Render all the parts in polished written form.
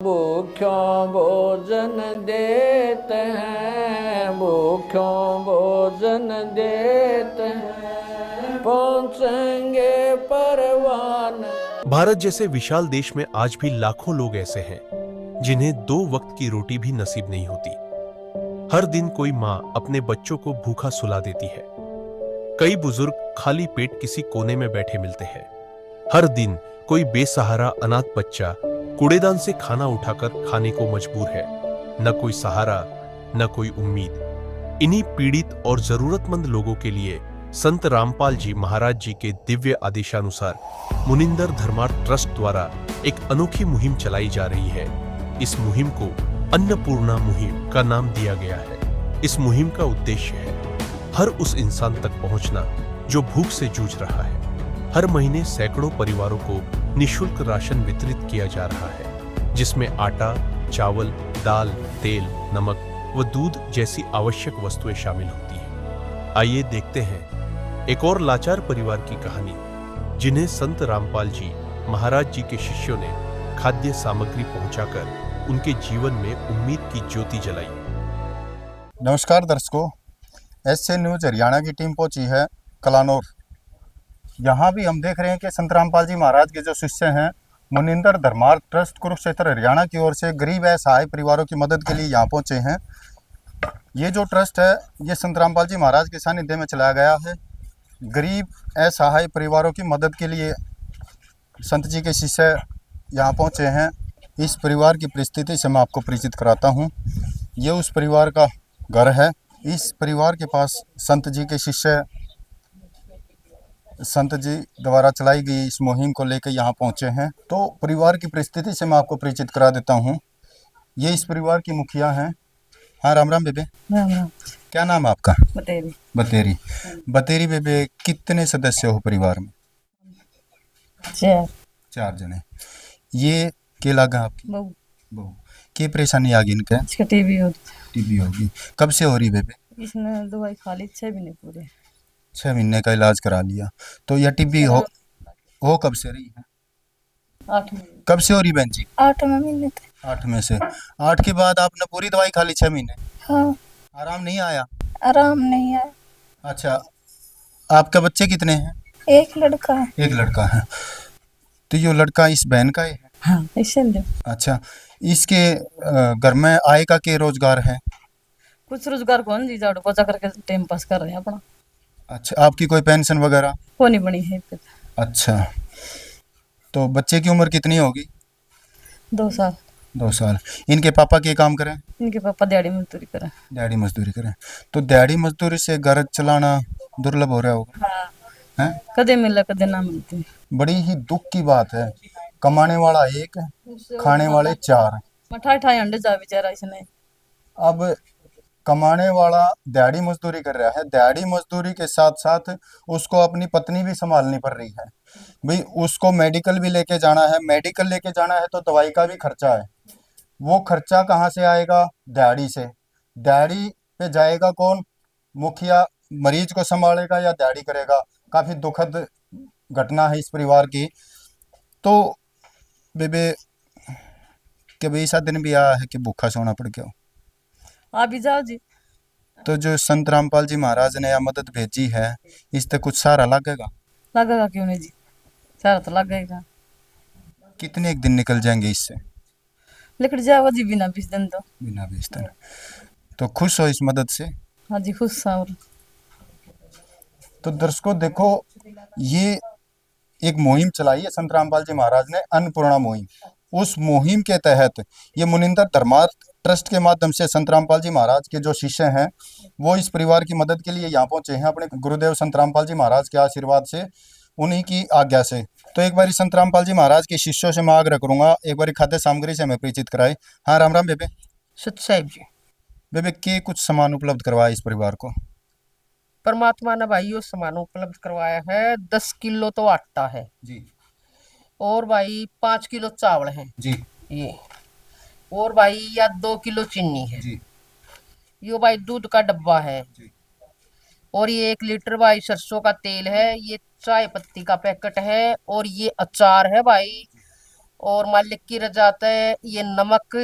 भूख्यों भोजन देते हैं, भूख्यों भोजन देते हैं, पहुंचेंगे परवान। भारत जैसे विशाल देश में आज भी लाखों लोग ऐसे हैं जिन्हें 2 वक्त की रोटी भी नसीब नहीं होती। हर दिन कोई माँ अपने बच्चों को भूखा सुला देती है। कई बुजुर्ग खाली पेट किसी कोने में बैठे मिलते हैं। हर दिन कोई बेसहारा अनाथ बच्चा कूड़ेदान से खाना उठाकर खाने को मजबूर है। न कोई सहारा, न कोई उम्मीद। इन्हीं पीड़ित और जरूरतमंद लोगों के लिए संत रामपाल जी महाराज जी के दिव्य आदेशानुसार मुनिंदर धर्मार्थ ट्रस्ट द्वारा एक अनोखी मुहिम चलाई जा रही है। इस मुहिम को अन्नपूर्णा मुहिम का नाम दिया गया है। इस मुहिम का उद्देश्य है हर उस इंसान तक पहुंचना जो भूख से जूझ रहा है। हर महीने सैकड़ों परिवारों को निःशुल्क राशन वितरित किया जा रहा है, जिसमें आटा, चावल, दाल, तेल, नमक व दूध जैसी आवश्यक वस्तुएं शामिल होती हैं। आइए देखते हैं एक और लाचार परिवार की कहानी, जिन्हें संत रामपाल जी महाराज जी के शिष्यों ने खाद्य सामग्री पहुंचाकर उनके जीवन में उम्मीद की ज्योति जलाई। नमस्कार दर्शकों, एसए न्यूज हरियाणा की टीम पहुंची है कलानौर। यहाँ भी हम देख रहे हैं कि संत रामपाल जी महाराज के जो शिष्य हैं मुनिंदर धर्मार्थ ट्रस्ट कुरुक्षेत्र हरियाणा की ओर से गरीब असहाय परिवारों की मदद के लिए यहाँ पहुंचे हैं। ये जो ट्रस्ट है ये संत रामपाल जी महाराज के सानिध्य में चलाया गया है। गरीब असहाय परिवारों की मदद के लिए संत जी के शिष्य यहाँ पहुँचे हैं। इस परिवार की परिस्थिति से मैं आपको परिचित कराता हूँ। ये उस परिवार का घर है। इस परिवार के पास संत जी के शिष्य संत जी द्वारा चलाई गई इस मुहिम को लेकर यहाँ पहुँचे हैं। तो परिवार की परिस्थिति से मैं आपको परिचित करा देता हूँ। ये इस परिवार की मुखिया हैं। हाँ, राम राम बेबे। राम राम। क्या नाम है आपका? बतेरी। बतेरी। बतेरी बेबे, कितने सदस्य हो परिवार में? 4 जने। ये के लगा आपकी बहू? क्या परेशानी आ गई इनके? इसका टीबी होगी। कब से हो रही बेबे? इसने दवाई खा ली 6 महीने पूरे। 6 महीने का इलाज करा लिया। तो यह टीबी हो कब से रही है? 8 महीने। कब से हो रही बहन जी? 8 महीने थे। 8 में से। 8 के बाद आपने पूरी दवाई खा ली 6 महीने? हाँ। आराम नहीं आया? आराम नहीं आया। अच्छा, आपके बच्चे कितने हैं? एक लड़का है। एक लड़का है। तो ये लड़का इस बहन का है? हाँ, इसलिए। अच्छा, इसके घर में आय का क्या रोजगार है? कुछ रोजगार कौन जी, झाड़ू पोछा करके टाइम पास कर रहे हैं अपना। अच्छा, आपकी कोई पेंशन वगैरह? वो नहीं बनी है। अच्छा, तो बच्चे की उम्र कितनी होगी? 2 साल। 2 साल। इनके पापा क्या काम करें? इनके पापा दिहाड़ी मजदूरी करें। दिहाड़ी मजदूरी करें। तो दिहाड़ी मजदूरी से घर चलाना दुर्लभ हो रहा होगा? हाँ। हैं? कदे मिला कदे ना मिलती। बड़ी ही दुख की बात है। कमाने वाला एक है, खाने वाले 4। मठाई अंडे जा बेचारा इसने। अब कमाने वाला दिहाड़ी मजदूरी कर रहा है, दिहाड़ी मजदूरी के साथ साथ उसको अपनी पत्नी भी संभालनी पड़ रही है। भाई, उसको मेडिकल भी लेके जाना है। मेडिकल लेके जाना है तो दवाई का भी खर्चा है। वो खर्चा कहाँ से आएगा? दिहाड़ी से। दिहाड़ी पे जाएगा कौन? मुखिया मरीज को संभालेगा या दिहाड़ी करेगा? काफी दुखद घटना है इस परिवार की। तो बेबे, कभी ऐसा दिन भी आया है कि भूखा सोना पड़ गया हो? आप भी जाओ जी। तो जो संत रामपाल जी महाराज ने यह मदद भेजी है, इससे कुछ सहारा लगेगा? लगेगा क्यों नहीं जी, सारा तो लगेगा। कितने एक दिन निकल जाएंगे इससे? लिखट जाओ जी, बिना 20 दिन तो। बिना 20 दिन। तो खुश हो इस मदद से? हाँ जी, खुश हैं। और तो दर्शकों देखो, ये एक मुहिम चलाई है संत रामपाल जी महाराज ने, अन्नपूर्णा मुहिम। उस मुहिम के तहत ये मुनिंदर धर्मार्थ ट्रस्ट के माध्यम से संत रामपाल जी महाराज के जो शिष्य हैं वो इस परिवार की मदद के लिए यहाँ पहुंचे हैं, अपने गुरुदेव संत रामपाल जी महाराज के आशीर्वाद से, उन्हीं की आज्ञा से। तो एक बार संत रामपाल जी महाराज के शिष्यों से मैं आग्रह करूंगा, एक बार खाद्य सामग्री से हमें परिचित कराए। हाँ, राम राम बेबे। सत साहिब जी। बेबे, के कुछ सामान उपलब्ध करवाया इस परिवार को? परमात्मा ने भाई यो सामान उपलब्ध करवाया है। 10 किलो तो आटा है जी, और भाई 5 किलो चावल है जी, ये, और भाई या 2 किलो चीनी है जी, यो भाई दूध का डब्बा है जी, और ये 1 लीटर भाई सरसों का तेल है, ये चाय पत्ती का पैकेट है और ये अचार है भाई, और मालिक की रजात है ये नमक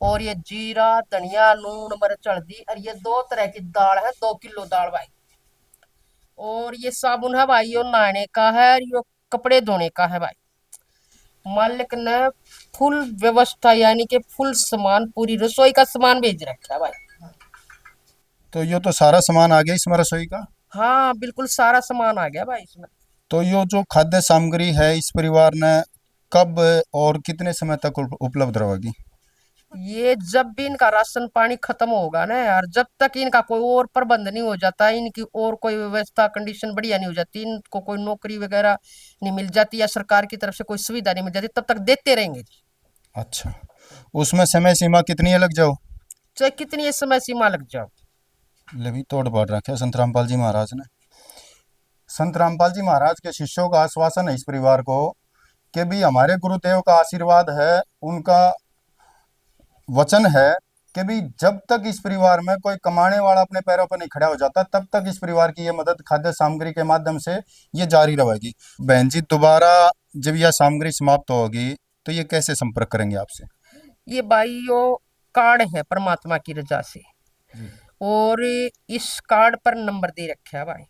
और ये जीरा धनिया नून मिर्च हल्दी और ये 2 तरह की दाल है, 2 किलो दाल भाई। और ये साबुन है भाई, यो नहाने का है और यो कपड़े धोने का है भाई। मालिक ने फुल व्यवस्था यानी कि फुल सामान, पूरी रसोई का सामान भेज रखा है भाई। तो ये तो सारा सामान आ गया इसमें रसोई का। हाँ बिल्कुल सारा सामान आ गया भाई इसमें। तो ये जो खाद्य सामग्री है इस परिवार ने कब और कितने समय तक उपलब्ध रहेगी? ये जब भी इनका राशन पानी खत्म होगा ना यार, जब तक इनका कोई और प्रबंध नहीं हो जाता, इनकी और कोई व्यवस्था कंडीशन बढ़िया नहीं हो जाती, इनको कोई नौकरी वगैरह नहीं मिल जाती या सरकार की तरफ से कोई सुविधा नहीं मिल जाती, तब तक देते रहेंगे जी। अच्छा, उसमें समय सीमा कितनी है लग जाओ? चाहे कितनी समय सीमा लग जाओ। ले भी तोड़ पाड़ रखे संत रामपाल जी महाराज ने। संत रामपाल जी महाराज के शिष्यों का आश्वासन है इस परिवार को कि भी हमारे गुरुदेव का आशीर्वाद है, उनका वचन है कि भी जब तक इस परिवार में कोई कमाने वाला अपने पैरों पर नहीं खड़ा हो जाता तब तक इस परिवार की ये मदद खाद्य सामग्री के माध्यम से ये जारी रहेगी। बहन जी, दोबारा जब यह सामग्री समाप्त होगी तो ये कैसे संपर्क करेंगे आपसे? ये भाई यो कार्ड है परमात्मा की रजा से, और इस कार्ड पर नंबर दे रखा है भाई।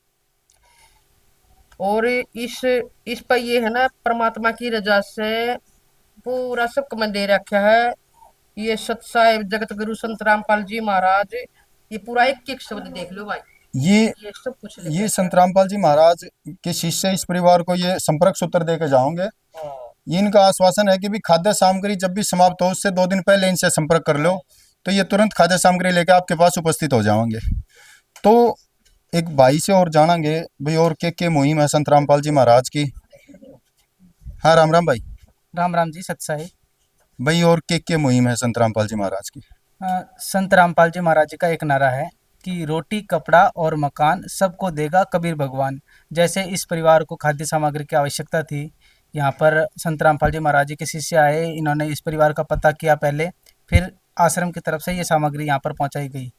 और इस पर ये है ना, परमात्मा की रजा से पूरा सब कमेंट दे रखा है। ये सतसाहिब जगत गुरु संत रामपाल जी महाराज, ये पूरा एक एक शब्द देख लो भाई। ये सब कुछ ये संत रामपाल जी महाराज के शिष्य इस परिवार को ये संपर्क सूत्र देके जाओगे। ये इनका आश्वासन है कि भी खाद्य सामग्री जब भी समाप्त हो उससे 2 दिन पहले इनसे संपर्क कर लो तो ये तुरंत खाद्य सामग्री लेके आपके पास उपस्थित हो जाओगे। तो एक भाई से और जानेंगे भाई और क्या मुहिम है संत रामपाल जी महाराज की। हाँ, राम राम भाई। राम राम जी सतसाई। भाई और क्या मुहिम है संत रामपाल जी महाराज की? संत रामपाल जी महाराज जी का एक नारा है कि रोटी कपड़ा और मकान सबको देगा कबीर भगवान। जैसे इस परिवार को खाद्य सामग्री की आवश्यकता थी, यहाँ पर संत रामपाल जी महाराज जी के शिष्य आए, इन्होंने इस परिवार का पता किया पहले, फिर आश्रम की तरफ से ये सामग्री यहाँ पर पहुँचाई गई।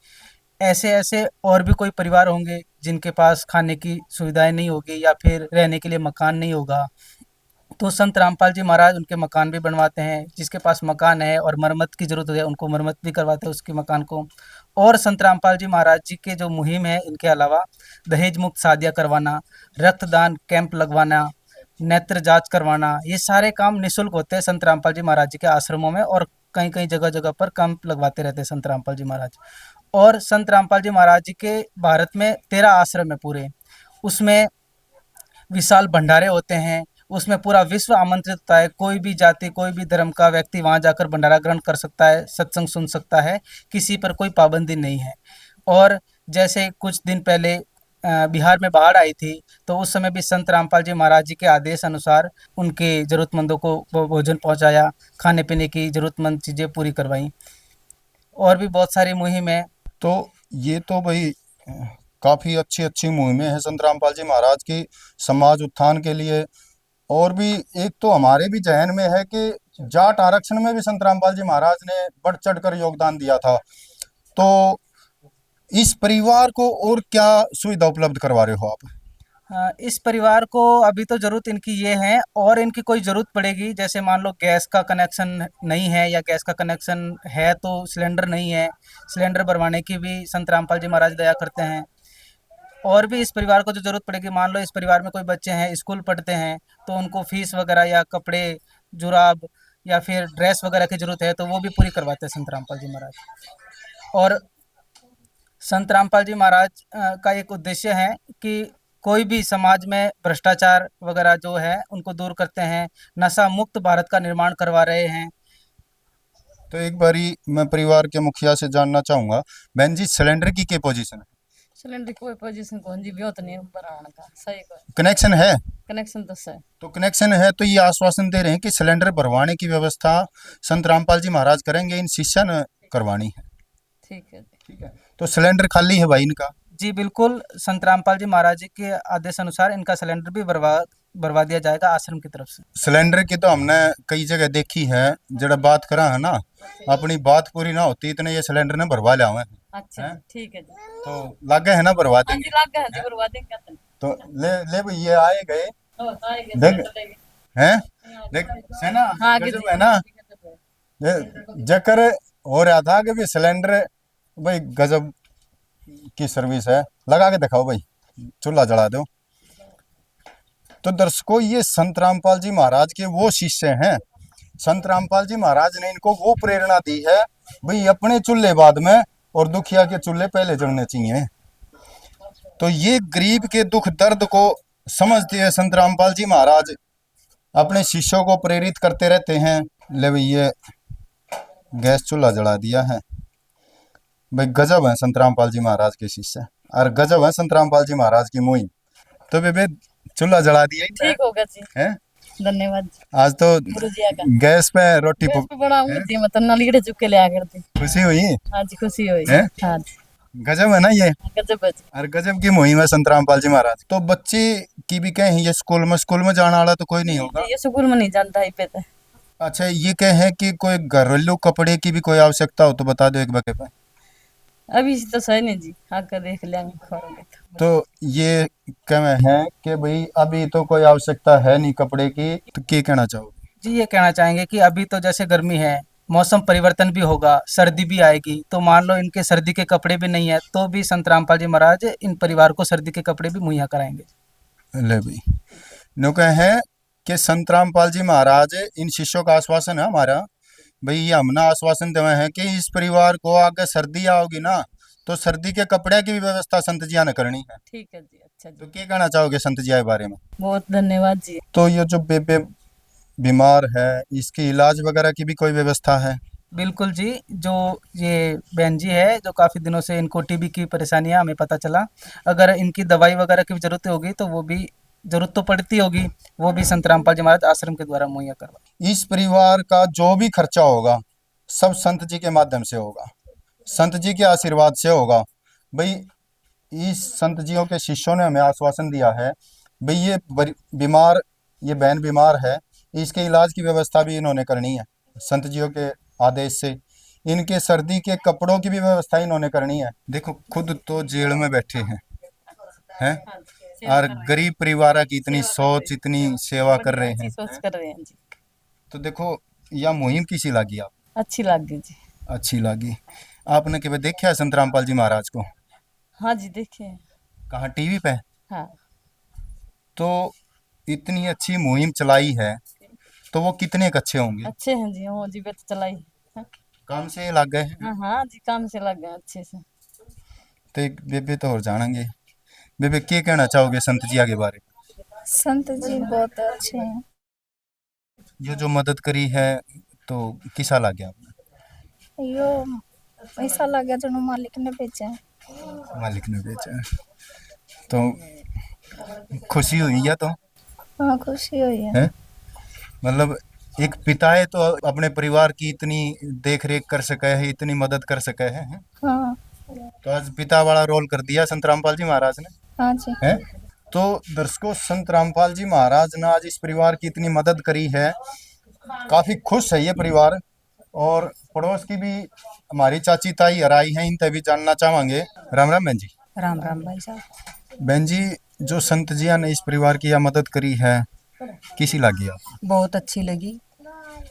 ऐसे ऐसे और भी कोई परिवार होंगे जिनके पास खाने की सुविधाएं नहीं होगी या फिर रहने के लिए मकान नहीं होगा, तो संत रामपाल जी महाराज उनके मकान भी बनवाते हैं। जिसके पास मकान है और मरम्मत की जरूरत है उनको मरम्मत भी करवाते हैं उसके मकान को। और संत रामपाल जी महाराज जी के जो मुहिम है, इनके अलावा दहेज मुक्त शादियाँ करवाना, रक्तदान कैंप लगवाना, नेत्र जांच करवाना, ये सारे काम निःशुल्क होते हैं संत रामपाल जी महाराज जी के आश्रमों में। और कहीं कहीं जगह जगह पर कैंप लगवाते रहते हैं संत रामपाल जी महाराज। और संत रामपाल जी महाराज जी के भारत में 13 आश्रम है पूरे, उसमें विशाल भंडारे होते हैं, उसमें पूरा विश्व आमंत्रित होता है। कोई भी जाति कोई भी धर्म का व्यक्ति वहाँ जाकर भंडारा ग्रहण कर सकता है, सत्संग सुन सकता है, किसी पर कोई पाबंदी नहीं है। और जैसे कुछ दिन पहले बिहार में बाढ़ आई थी, तो उस समय भी संत रामपाल जी महाराज जी के आदेश अनुसार उनके ज़रूरतमंदों को भोजन पहुँचाया, खाने पीने की ज़रूरतमंद चीज़ें पूरी करवाई। और भी बहुत सारी मुहिम है। तो ये तो भाई काफ़ी अच्छी अच्छी मुहिमें हैं संत रामपाल जी महाराज की समाज उत्थान के लिए। और भी एक तो हमारे भी जहन में है कि जाट आरक्षण में भी संत रामपाल जी महाराज ने बढ़ चढ़ कर योगदान दिया था। तो इस परिवार को और क्या सुविधा उपलब्ध करवा रहे हो आप? इस परिवार को अभी तो ज़रूरत इनकी ये है, और इनकी कोई ज़रूरत पड़ेगी, जैसे मान लो गैस का कनेक्शन नहीं है या गैस का कनेक्शन है तो सिलेंडर नहीं है, सिलेंडर भरवाने की भी संत रामपाल जी महाराज दया करते हैं। और भी इस परिवार को जो ज़रूरत पड़ेगी, मान लो इस परिवार में कोई बच्चे हैं स्कूल पढ़ते हैं तो उनको फीस वगैरह या कपड़े जुराब या फिर ड्रेस वगैरह की ज़रूरत है तो वो भी पूरी करवाते हैं संत रामपाल जी महाराज। और संत रामपाल जी महाराज का एक उद्देश्य है कि कोई भी समाज में भ्रष्टाचार वगैरह जो है उनको दूर करते हैं, नशा मुक्त भारत का निर्माण करवा रहे हैं। तो एक बारी मैं परिवार के मुखिया से जानना चाहूँगा, बहन जी सिलेंडर की क्या पोजीशन है? सिलेंडर कोई पोजीशन कौन जी ब्योत नहीं बनाने का सही को कनेक्शन है? कनेक्शन तो है। तो कनेक्शन है तो ये आश्वासन दे रहे हैं कि सिलेंडर भरवाने की व्यवस्था संत रामपाल जी महाराज करेंगे, इन शिष्य ने करवानी है। ठीक है। ठीक है, तो सिलेंडर खाली है भाई इनका? जी बिल्कुल, संत रामपाल जी महाराज जी के आदेश अनुसार इनका सिलेंडर भी भरवा दिया जाएगा आश्रम की तरफ से। सिलेंडर की तो हमने कई जगह देखी है, जरा बात करा है ना, अपनी बात पूरी ना होती इतने ये सिलेंडर ने भरवा लिया हुआ है। अच्छा ठीक है जी। तो लागे है ना भरवा हाँ देंगे? जी लग गया जी, भरवा देंगे। तो ले ले भाई, ये आए गए आएंगे देख, हैं देख सेना हाँ, गजब है ना। जकर हो रहा था कि भी सिलेंडर भाई गजब की सर्विस है, लगा के दिखाओ भाई, चूल्हा जला दो। तो दर्शकों ये संत रामपाल जी महाराज के वो शिष्य हैं। संत रामपाल जी महाराज ने इनको वो प्रेरणा दी है भाई अपने चूल्हे बाद में और दुखिया के चूल्हे पहले जलने चाहिए। तो ये गरीब के दुख दर्द को समझते हैं संत रामपाल जी महाराज, अपने शिष्यों को प्रेरित करते रहते हैं। ले भाई ये गैस चूल्हा जला दिया है भाई, गजब है संत रामपाल जी महाराज के शिष्य और गजब है संत रामपाल जी महाराज की मुहिम। तो बेबे चूल्हा जला दिया ठीक होगा जी, है। धन्यवाद जी। आज तो गुरु जी आका गैस पे रोटी गैस पे बनाऊंगी जी, मतलब नालीगढ़ चुप के ले आ करती। खुशी हुई। हाँ जी, खुशी हुई। हैं? हाँ जी, गजब है ना ये, गजब है जी। और गजब की मुहिम है संत रामपाल जी महाराज। तो बच्चे की भी कहें ये स्कूल में जाने वाला तो कोई नहीं होगा। ये स्कूल में नहीं जानता है पे तो। अच्छा ये कहें कि कोई घरेलू कपड़े की भी कोई आवश्यकता हो तो बता दो एक बके पे। अभी तो सही नहीं जी, आकर देख लेंगे खोरोगे तो ये कहे हैं कि भाई अभी तो कोई आवश्यकता है नहीं कपड़े की, तो क्या कहना चाहोगे? जी ये कहना चाहेंगे कि अभी तो जैसे गर्मी है, मौसम परिवर्तन भी होगा, सर्दी भी आएगी, तो मान लो इनके सर्दी के कपड़े भी नहीं है तो भी संत रामपाल जी महाराज इन परिवार को सर्दी के कपड़े भी मुहैया कराएंगे। ले भाई नो कहे हैं कि संत रामपाल जी महाराज इन शिष्यों का आश्वासन है हमारा भाई, ये हमने आश्वासन देवे हैं कि इस परिवार को आगे सर्दी आओगी ना तो सर्दी के कपड़े की भी व्यवस्था संत जी ने करनी है। ठीक है जी, अच्छा तो जी, क्या कहना चाहोगे संत जी के बारे में? बहुत धन्यवाद जी। तो ये जो बेबे बीमार है इसके इलाज वगैरह की भी कोई व्यवस्था है? बिल्कुल जी, जो ये बहन जी है जो काफ़ी दिनों से इनको टीबी की परेशानी है, हमें पता चला, अगर इनकी दवाई वगैरह की भी जरूरत होगी तो वो भी जरूरत तो पड़ती होगी, वो भी संत रामपाल जी महाराज आश्रम के द्वारा मुहैया करवा। इस परिवार का जो भी खर्चा होगा सब संत जी के माध्यम से होगा, संत जी के आशीर्वाद से होगा भाई। इस संत जियों के शिष्यों ने हमें आश्वासन दिया है भाई ये बीमार, ये बहन बीमार है, इसके इलाज की व्यवस्था भी इन्होंने करनी है संत जियों के आदेश से। इनके सर्दी के कपड़ों की भी व्यवस्था इन्होंने करनी है। देखो खुद तो जेल में बैठे हैं और गरीब परिवार की इतनी सोच, इतनी सेवा कर रहे हैं। सोच कर रहे हैं जी। तो देखो यह मुहिम किसी लगी आप? अच्छी लगी जी। अच्छी लगी। आपने कभी देखा है संत रामपाल जी महाराज को? हाँ जी, देखे। कहाँ, टीवी पे? हाँ। तो इतनी अच्छी मुहिम चलाई है तो वो कितने अच्छे होंगे? अच्छे हैं जी, वो जी बेट चलाई। हाँ काम से लग गए हैं। हाँ हाँ जी, काम से लग गए अच्छे से। तो एक बेबे तो और जानेंगे, बेबे क्या कहना चाहोगे संत जी के बारे में? संत जी बहुत अच्छे हैं। ये जो मदद करी है तो किसा लग गया आपने? यो पैसा लगे जो मालिक ने बेचा है। मालिक ने बेचा है। तो खुशी हुई है तो हाँ खुशी हुई है। है? मतलब एक पिता है तो अपने परिवार की इतनी देख रेख कर सके है, इतनी मदद कर सके है। हाँ तो आज पिता वाला रोल कर दिया संत रामपाल जी महाराज ने। हाँ जी। है तो दर्शकों संत रामपाल जी महाराज ने आज इस परिवार की इतनी मदद करी है, काफी खुश है ये परिवार। और पड़ोस की भी हमारी चाची ताई हराई हैं, इनसे भी जानना चाहेंगे। राम राम बहन जी। राम राम भाई साहब। बहन जी जो संत जी ने इस परिवार की यह मदद करी है किसी लगी आपको? बहुत अच्छी लगी।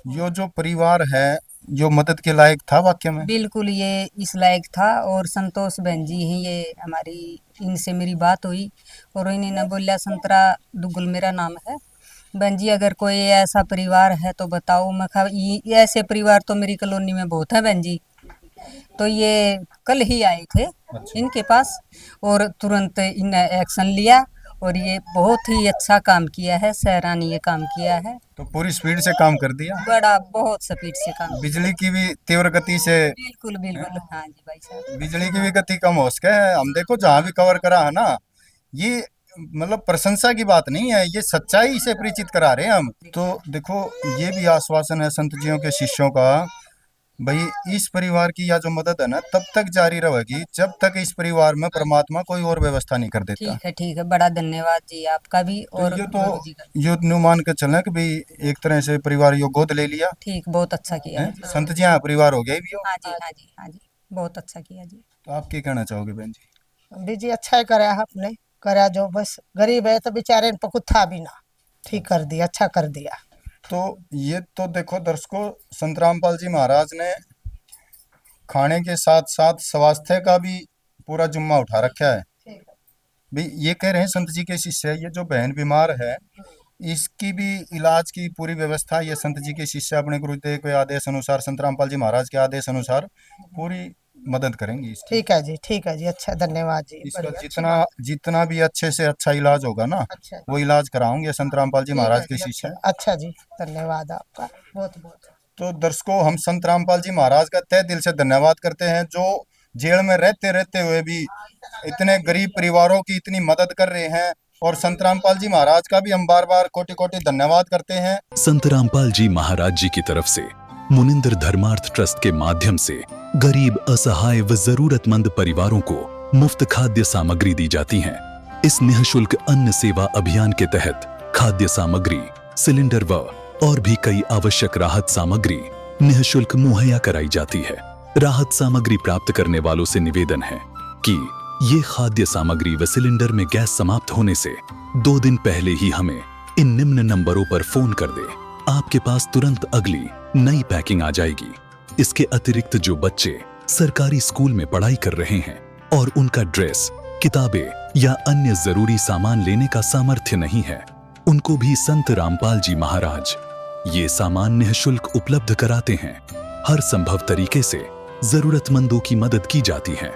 यो जो परिवार है जो मदद के लायक था वाक्य में? बिल्कुल ये इस लायक था। और संतोष बहन जी हैं ये हमारी, इनसे मेरी बात हुई और इन्होंने बोला संतरा दुगुल मेरा नाम है बहन जी, अगर कोई ऐसा परिवार है तो बताओ। मैं कहा ये ऐसे परिवार तो मेरी कॉलोनी में बहुत है बहन जी। तो ये कल ही आए थे इनके पास और तुरंत इन्हें एक्शन लिया और ये बहुत ही अच्छा काम किया है, सराहनीय काम किया है। तो पूरी स्पीड से काम कर दिया, बड़ा बहुत स्पीड से काम। बिजली की भी तीव्र गति से। बिल्कुल बिल्कुल हाँ जी भाई साहब। बिजली की भी गति कम हो सके। हम देखो जहाँ भी कवर करा है ना, ये मतलब प्रशंसा की बात नहीं है, ये सच्चाई से परिचित करा रहे हैं हम। तो देखो ये भी आश्वासन है संत जियों के शिष्यों का भाई इस परिवार की यह जो मदद है ना तब तक जारी रहेगी जब तक इस परिवार में परमात्मा कोई और व्यवस्था नहीं कर देता। ठीक है, बड़ा धन्यवाद जी आपका भी। और ये तो यो न्यू मान के चले कि भाई एक तरह से परिवार यो गोद ले लिया। ठीक, बहुत अच्छा किया है? संत जी हाँ परिवार हो गया भी। हाँ जी हाँ जी हाँ जी, बहुत अच्छा किया जी। तो आप क्या कहना चाहोगे बहन जी? जी अच्छा ही कराया आपने, करा जो बस गरीब है तो बेचारे इन पकुत्था भी ना ठीक कर दिया, अच्छा कर दिया। तो ये तो देखो दर्शकों, संत रामपाल जी महाराज ने खाने के साथ साथ स्वास्थ्य का भी पूरा जिम्मा उठा रखा है। भाई ये कह रहे हैं संत जी के शिष्य, ये जो बहन बीमार है इसकी भी इलाज की पूरी व्यवस्था ये संत जी के शिष्य अपने गुरुदेव के आदेश अनुसार, संत रामपाल जी महाराज के आदेश अनुसार पूरी मदद करेंगी इसकी। ठीक है जी, ठीक है जी, अच्छा, धन्यवाद जी। इसका बढ़िया, जितना जितना भी अच्छे से अच्छा इलाज होगा ना, अच्छा वो इलाज कराऊंगे संत रामपाल जी ठीक है महाराज के जी, शिष्य। अच्छा जी, धन्यवाद आपका बहुत बहुत। तो दर्शकों, हम संत रामपाल जी महाराज का तहे दिल से धन्यवाद करते हैं, जो जेल में रहते रहते हुए भी इतने गरीब परिवारों की इतनी मदद कर रहे हैं। और संत रामपाल जी महाराज का भी हम बार बार कोटि कोटि धन्यवाद करते हैं। संत रामपाल जी महाराज जी की तरफ से मुनिंदर धर्मार्थ ट्रस्ट के माध्यम से गरीब, असहाय व जरूरतमंद परिवारों को मुफ्त खाद्य सामग्री दी जाती है। इस निःशुल्क अन्न सेवा अभियान के तहत खाद्य सामग्री, सिलेंडर व और भी कई आवश्यक राहत सामग्री निःशुल्क मुहैया कराई जाती है। राहत सामग्री प्राप्त करने वालों से निवेदन है कि ये खाद्य सामग्री व सिलेंडर में गैस समाप्त होने से 2 दिन पहले ही हमें इन निम्न नंबरों पर फोन कर दे। आपके पास तुरंत अगली नई पैकिंग आ जाएगी। इसके अतिरिक्त जो बच्चे सरकारी स्कूल में पढ़ाई कर रहे हैं और उनका ड्रेस, किताबें या अन्य जरूरी सामान लेने का सामर्थ्य नहीं है, उनको भी संत रामपाल जी महाराज ये सामान निःशुल्क उपलब्ध कराते हैं। हर संभव तरीके से जरूरतमंदों की मदद की जाती है।